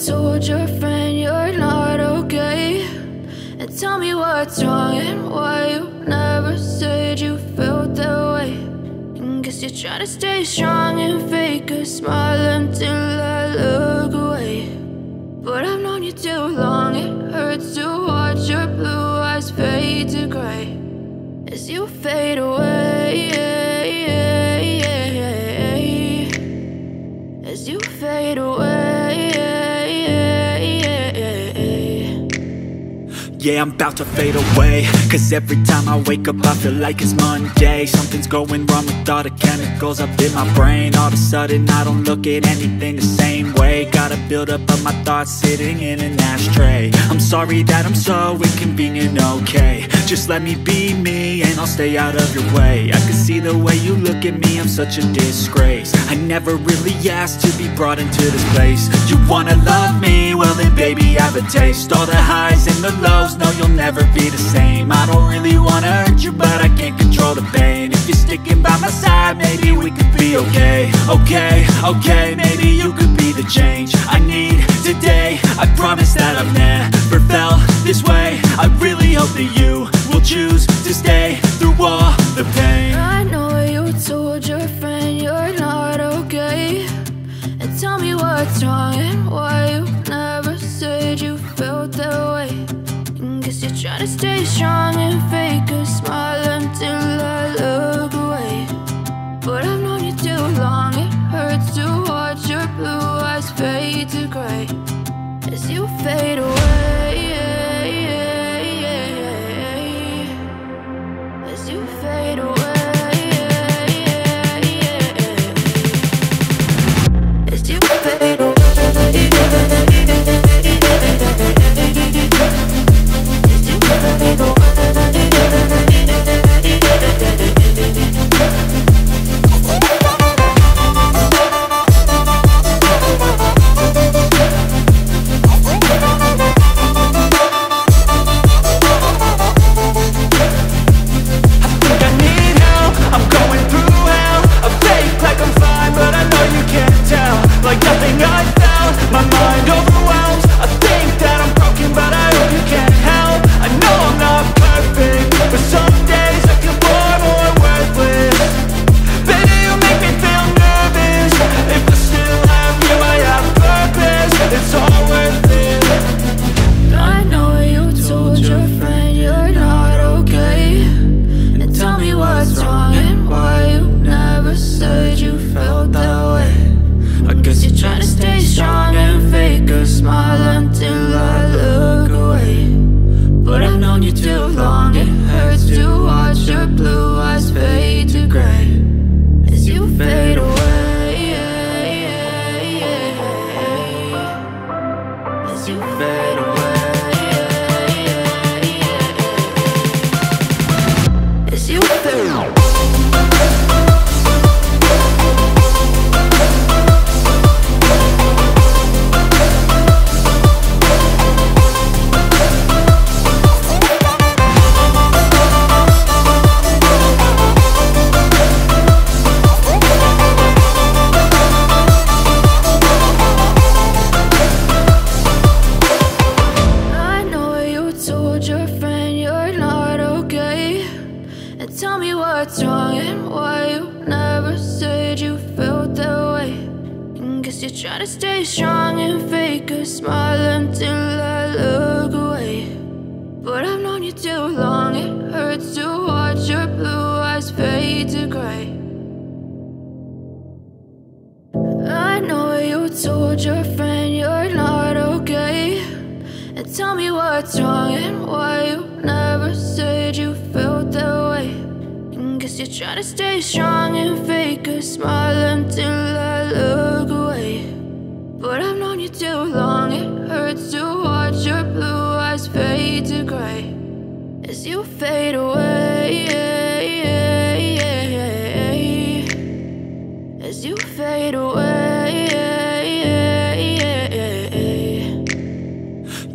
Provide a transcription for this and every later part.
told your friend you're not okay, and tell me what's wrong and why you never said you felt that way. And guess you're trying to stay strong and fake a smile until I look away. But I've known you too long, it hurts to watch your blue eyes fade to gray as you fade away, as you fade away. Yeah, I'm about to fade away, cause every time I wake up I feel like it's Monday. Something's going wrong with all the chemicals up in my brain. All of a sudden I don't look at anything the same way. Got a build up of my thoughts sitting in an ashtray. I'm sorry that I'm so inconvenient, okay. Just let me be me and I'll stay out of your way. I can see the way you look at me, I'm such a disgrace. I never really asked to be brought into this place. You wanna love me? Well then baby I have a taste. All the highs and the lows, no you'll never be the same. I don't really wanna hurt you but I can't control the pain. If you're sticking by my side maybe we could be okay. Okay, maybe you could be the change I need today. I promise that I've never felt this way. I really hope that you will choose to stay through all the pain. I know you told your friend you're not okay, and tell me what's wrong and why you never said you felt that way. And guess you're trying to stay strong and fake a smile until I look away. But I've known you too long, it hurts to watch your blue eyes fade to gray as you fade away, as you fade away, as you fade away. Like nothing I found, my mind overwhelms. I think that I'm broken, but I hope you can't help. I know I'm not perfect, but some days I feel bored or worthless. Baby, you make me feel nervous. If I still have you, I have purpose. It's all worth it. I know you told your friend you're not okay, and tell me what's wrong and why you never said you felt that way. I guess you're trying to stay strong and fake a smile until I look away. But I've known you too long, it hurts to watch your blue eyes fade to gray as you fade away, as you fade away, as you fade away. Tell me what's wrong and why you never said you felt that way. And guess you're trying to stay strong and fake a smile until I look away. But I've known you too long, it hurts to watch your blue eyes fade to gray. I know you told your friend you're not okay, and tell me what's wrong and why you never said you felt that way. And guess you're trying to stay strong and fake a smile until I look away. But I've known you too long, it hurts to watch your blue eyes fade to gray as you fade away, as you fade away.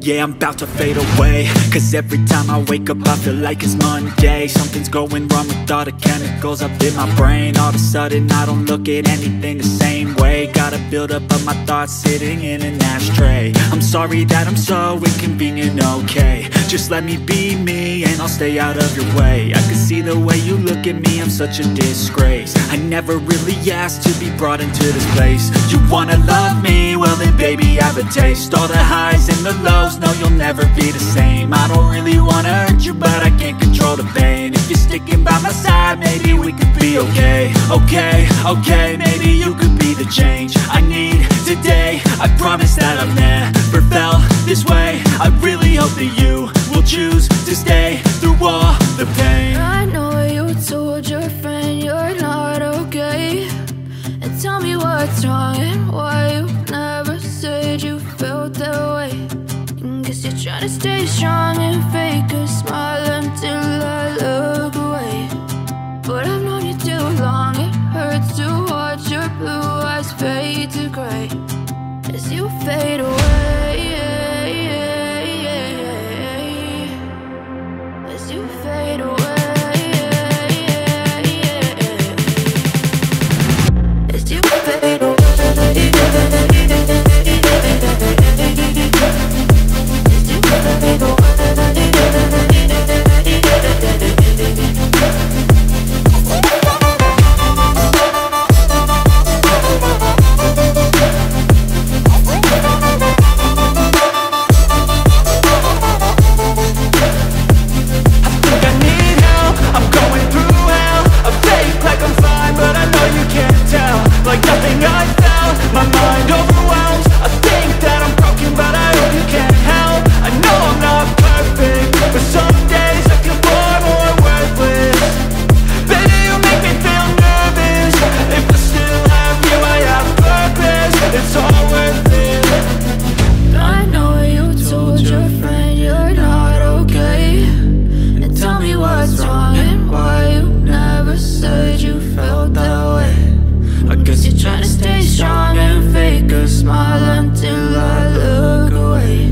Yeah, I'm about to fade away, cause every time I wake up I feel like it's Monday. Something's going wrong with all the chemicals up in my brain. All of a sudden I don't look at anything the same way. Got a buildup of my thoughts sitting in an ashtray. I'm sorry that I'm so inconvenient, okay. Just let me be me and I'll stay out of your way. I can see the way you look at me, I'm such a disgrace. I never really asked to be brought into this place. You wanna love me? Well then baby I have a taste. All the highs and the lows, no you'll never be the same. I don't really wanna hurt you but I can't control the pain. If you're sticking by my side maybe we could be okay. Okay, maybe you could be the change I need today. I promise that I've never felt this way. I really hope that you will choose to stay through all the pain. I know you told your friend you're not okay, and tell me what's wrong and why you never said you felt that way. Guess you're trying to stay strong and fake a smile until I look away. But I've known you too long, it hurts to watch your blue eyes fade to gray as you fade away. As you fade away. As you fade away. Like nothing I felt, my mind overwhelms. I think that I'm broken, but I hope you can't help. I know I'm not perfect, but some days I feel far more worthless. Baby, you make me feel nervous. If I still have you, I have purpose. It's all worth it. I know you told your friend you're not okay, and tell me what's wrong and why you never said you felt that way. I guess you're trying to stay strong and fake a smile until I look away.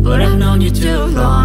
But I've known you too long.